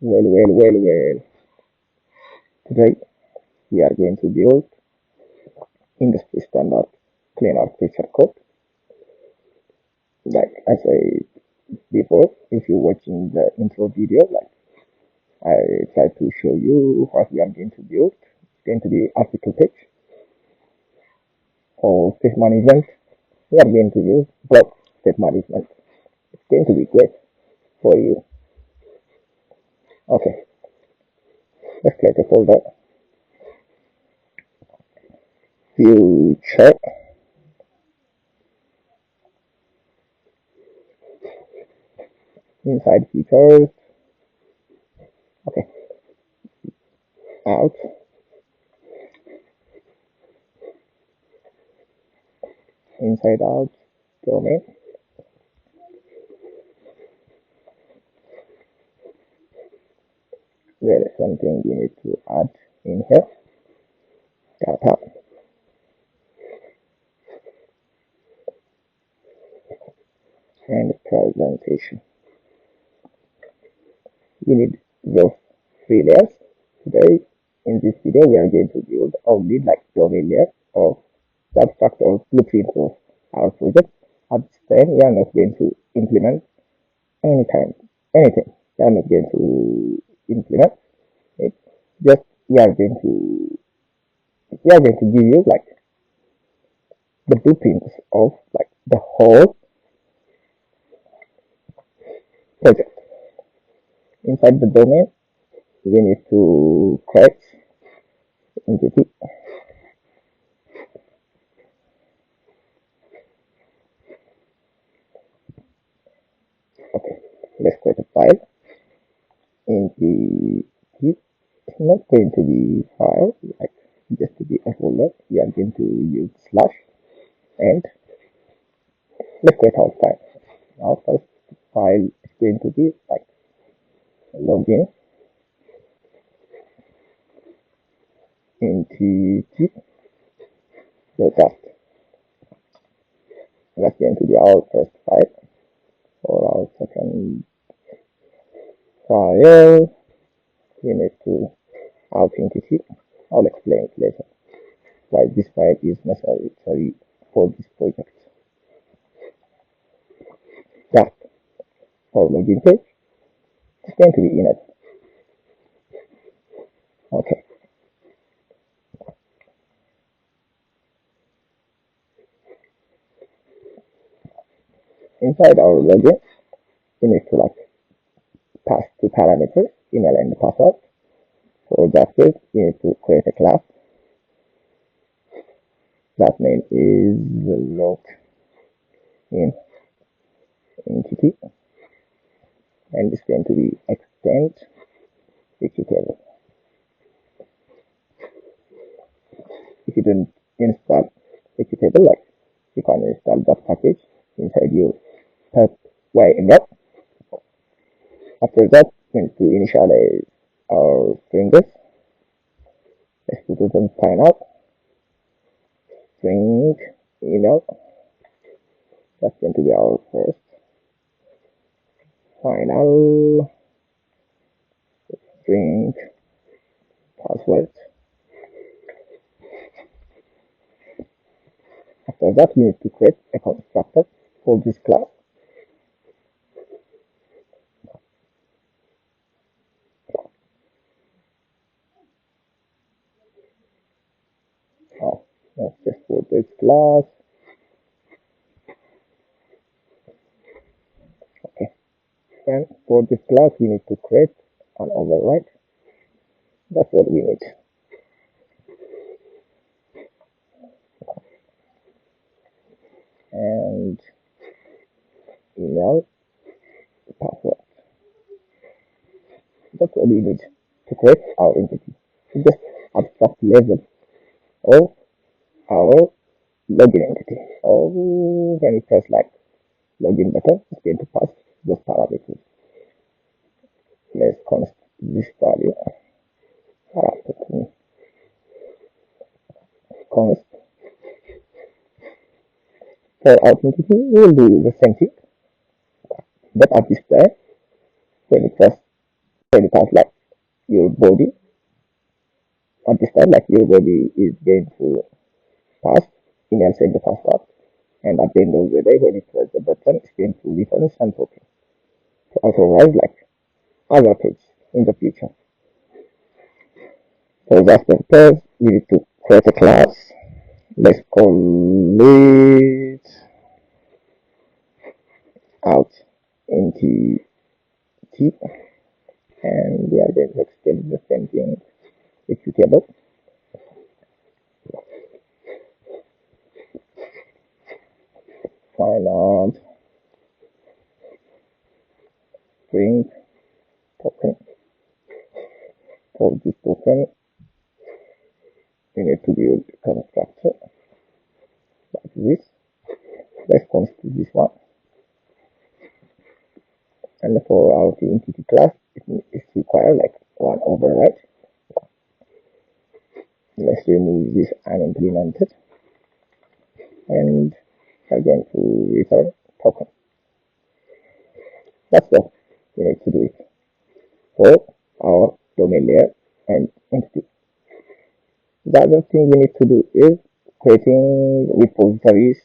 Well. Today we are going to build industry standard clean architecture code. Like as I before, if you're watching the intro video, like I try to show you what we are going to build. It's going to be article page or state management. We are going to use block state management. It's going to be great for you. Okay, let's create a folder. Future. Inside features. Okay, out. Inside out domain. There is something we need to add in here. Data. And presentation. We need those three layers. Today, in this video, we are going to build only like domain layer of the abstract or blueprint of our project. At this time, we are not going to implement anything. We are not going to implement it. Just we are going to give you like the blueprints of like the whole project. Inside the domain, we need to create entity. Okay, let's create a file. Entity is not going to be file, like just to be a folder. We are going to use slash and let's create our file. Our first file is going to be like login entity dot. That's going to be our first file. For our second file, we need to authenticate. I'll explain it later why this file is necessary for this project. That our login page is going to be in it. Okay. Inside our login, we need to like pass two parameters, email and password. For that case, we need to create a class. That name is login entity, and it's going to be extend executable. If you don't install executable, like you can install that package inside your .yml. After that, we need to initialize our strings. Let's put them final string email. That's going to be our first final string password. After that, we need to create a constructor for this class. Let's just for this class. Okay. And for this class, we need to create an override. That's what we need. And email password. That's what we need to create our entity. It's just abstract level of our login entity. Oh, when we press like login button, it's going to pass those parameters. Let's const this value. Const for authenticity, we will do the same thing, but at this time, when we press when it has like your body. At this time, like your body is going to pass email send the password, and at the end of the day, when you press the button, it's going to return some token to authorize like other page in the future. So that's the first. We need to create a class. Let's call it out into T, and we are going to extend the same thing executable. Find out string token. For this token, we need to build a constructor like this. Let's construct this one. And for our entity class, it requires like one override. Let's remove this unimplemented, and we're going to return token. That's all we need to do it for our domain layer and entity. The other thing we need to do is creating repositories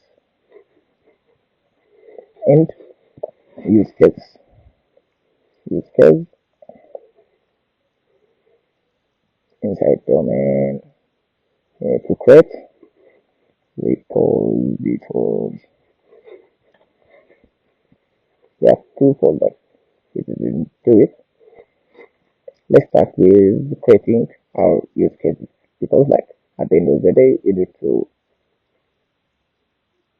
and use cases. Use case inside domain. We need to create repositories. We have two folders. We didn't do it. Let's start with creating our use cases, because like at the end of the day, we need to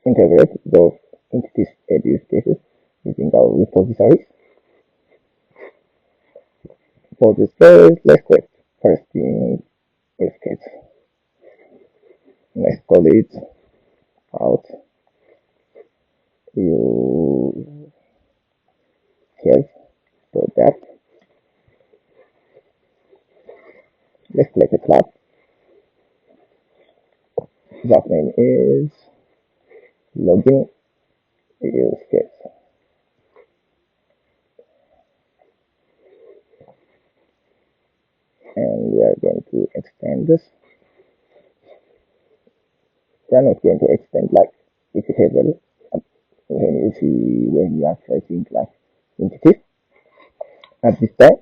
integrate those entities and use cases using our repositories. For this case, let's create first thing use case. Let's call it out use case. So that let's select a class. That name is login use case. And we are going to extend this. We are not going to extend like executable when you are creating like entities. At this time,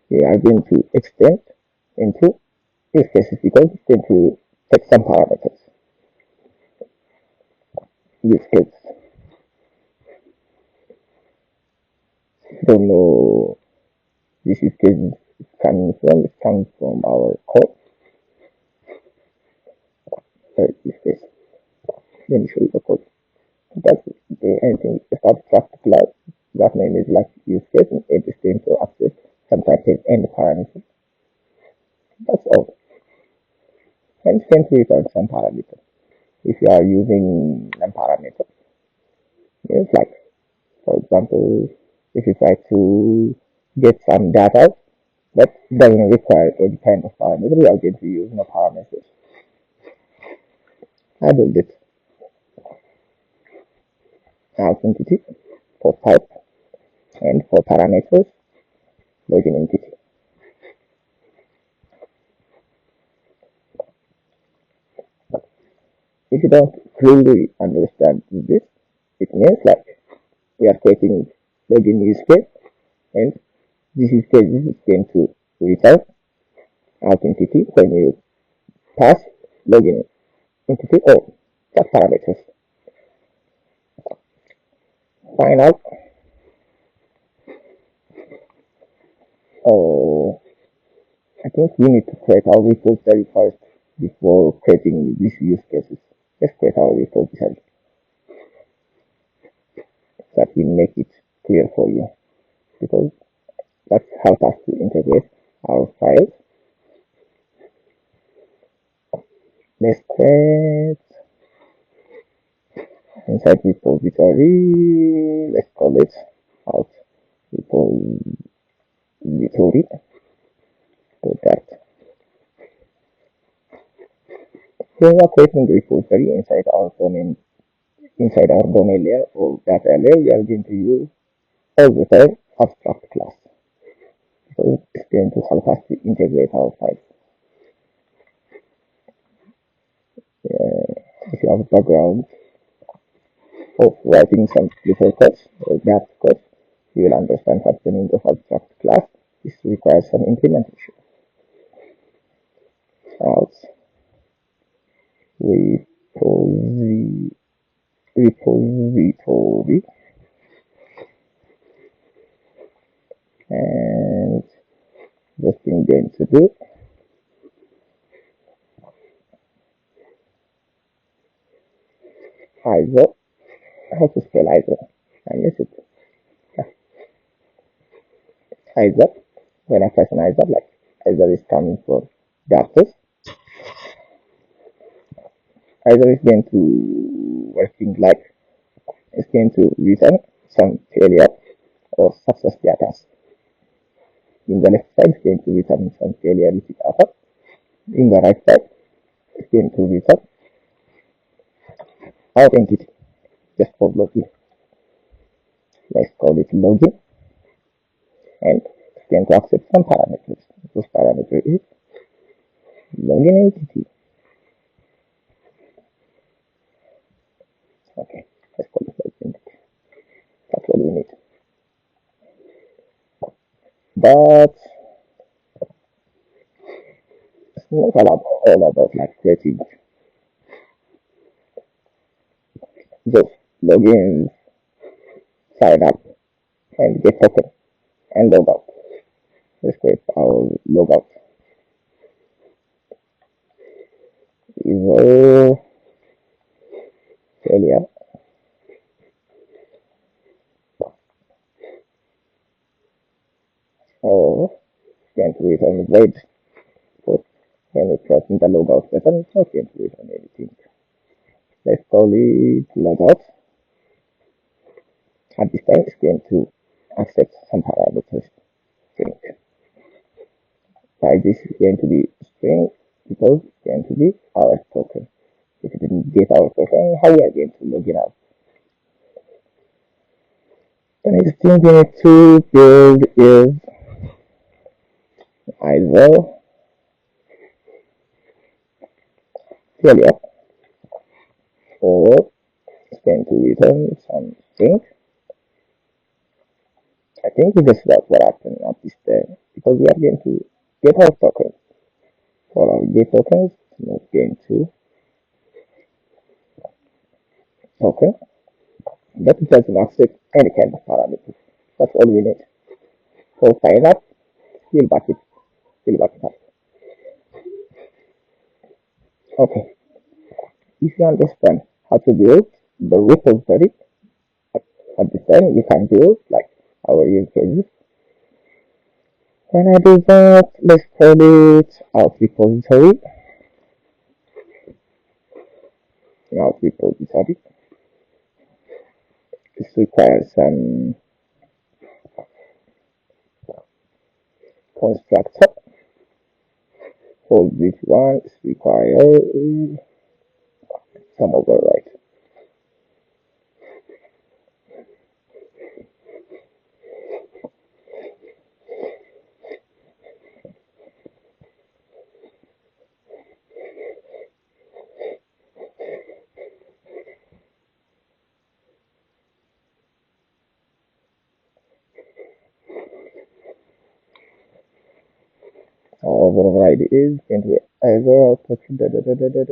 we are going to extend into use cases because it's going to take some parameters. Use case. Don't know this use case is coming from. It's coming from our code. Use case. Let me show you the code. That's anything just abstract class. That name is like use case, and it is going to access some type of end parameter. That's all. And it's going to return some parameter. If you are using num parameter, it's like, for example, if you try to get some data that doesn't require any kind of parameter, we are going to use no parameters. I build it. Entity for type and for parameters, login entity. If you don't clearly understand this, it means like we are creating login use case, and this use case is going to return out entity when you pass login entity or just parameters. Find out. Oh, I think we need to create our repository first before creating these use cases. Let's create our repository. That will make it clear for you, because that helps us to integrate our files. Let's create inside repository. Let's call it out repository. So that when we are creating the repository inside our domain layer or data layer, we are going to use all the time abstract class. going to help us to integrate our files. If you have a background of writing some little code or that code, you will understand what the meaning of abstract class. This requires some implementation. Else, repository, and the thing going to do ISO. How to spell ISO? I miss it. ISO. When I press an ISO, like ISO is coming from the access. ISO is going to working like it's going to return some failure or success data. In the left side, it's going to return some failure data. In the right side, it's going to return identity just for login. Let's call it login, and it's going to accept some parameters. Those parameters is login entity. Okay, let's call it login entity. That's what we need. But it's not all about like creating just login, sign up, and get token and log out. Let's create our logout. Evo failure or going to return void. But when we press the logout button, it's not going to return anything. Let's call it logout. At this time, it's going to accept some parameters. String. Why this is going to be string? Because it's going to be our token. If we didn't get our token, how we are going to log it out? The next thing we need to build is ISO failure, or it's going to return some string. I think we just got what happened at this time because we are going to get our tokens. For our get tokens, it's not going to token, but it doesn't accept any kind of parameters. That's all we need. So sign up, we'll back it up. Okay, if you understand how to build the repository, at this time you can build like our use cases. When I do that, let's call it our repository. Our repository. This requires some constructor. For this one, it requires some override. Override is going to be either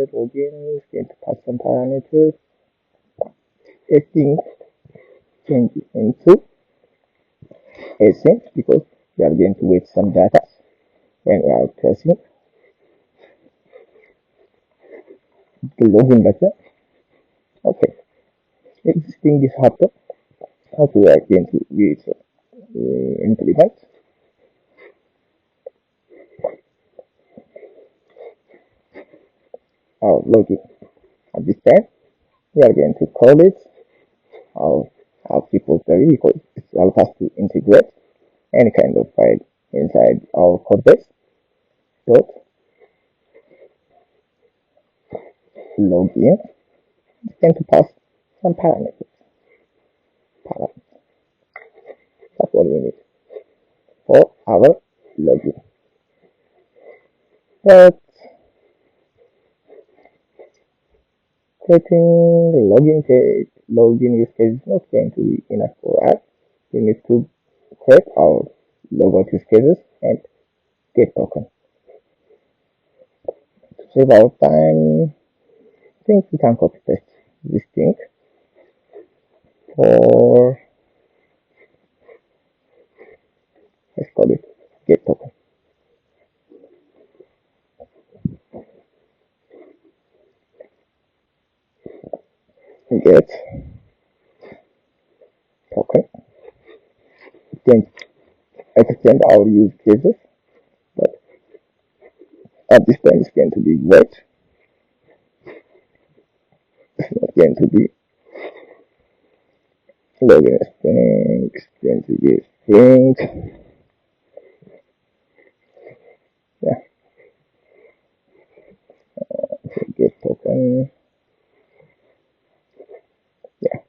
again, it's going to pass some parameters. Testing changes into async because we are going to wait some data when we are pressing the login button. Okay, existing this happen. How we are going to implement our login. At this time, we are going to call it our repository because it allows us to integrate any kind of file inside our code base. Dot login. It's going to pass some parameters. That's what we need for our login. But creating login use case is not going to be enough for us. We need to create our logout use cases and get token. To save our time, I think we can copy paste this thing for, let's call it get token. Get token. Then extend our use cases, but at this time it's going to be wait. It's not going to be login string. It's going to be string. Yeah, get token. Yeah,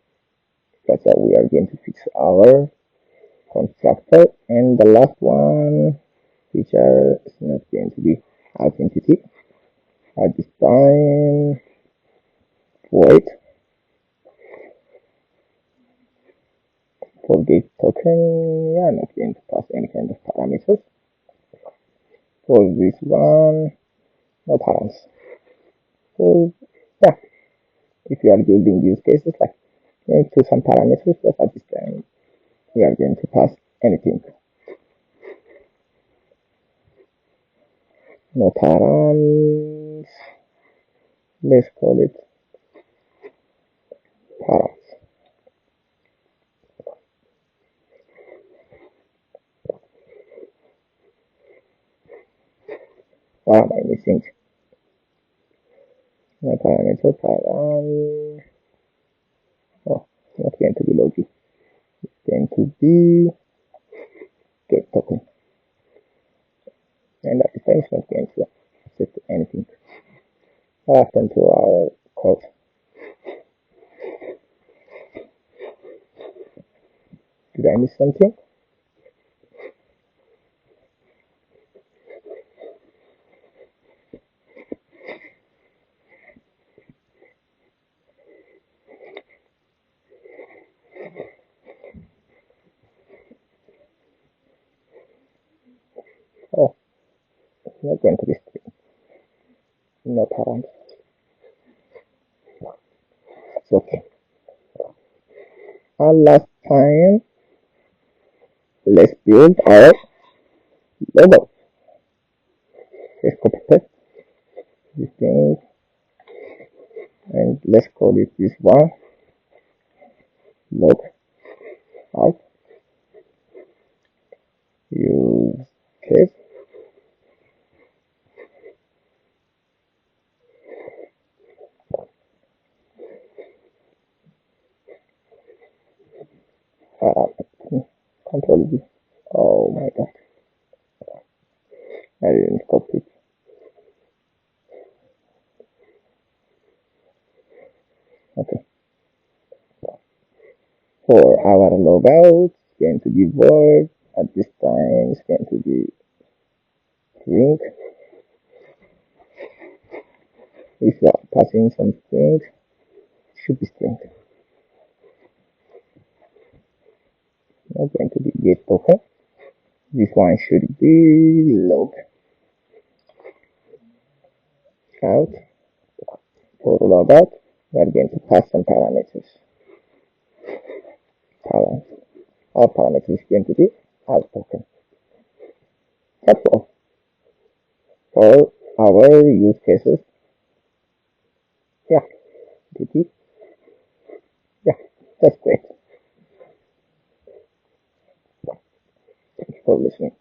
that's how we are going to fix our constructor. And the last one feature is not going to be authenticity. At this time, void for get token. Yeah, not going to pass any kind of parameters. For this one, no params. So yeah, if you are building use cases like into some parameters, but at this time we are going to pass anything. No params. Let's call it params. What am I missing? No parameter param. Oh, it's not going to be logi. It's going to be get token. And at the time it's not going to set anything. What happened to our code? Did I miss something? Oh, it's not going to be string. No params. It's okay. And last time, let's build our logo. Let's copy paste this thing and let's call it this one log out use case. Control V. Oh my god, I didn't copy it. Okay, for our logout it's going to be void. At this time it's going to be string. If you are passing some string, it should be string. Not going to be get token. This one should be log out. For logout, we are going to pass some parameters. Our parameter is going to be our token. That's all for our use cases. Yeah, TDD. Yeah, that's great. Thank you for listening.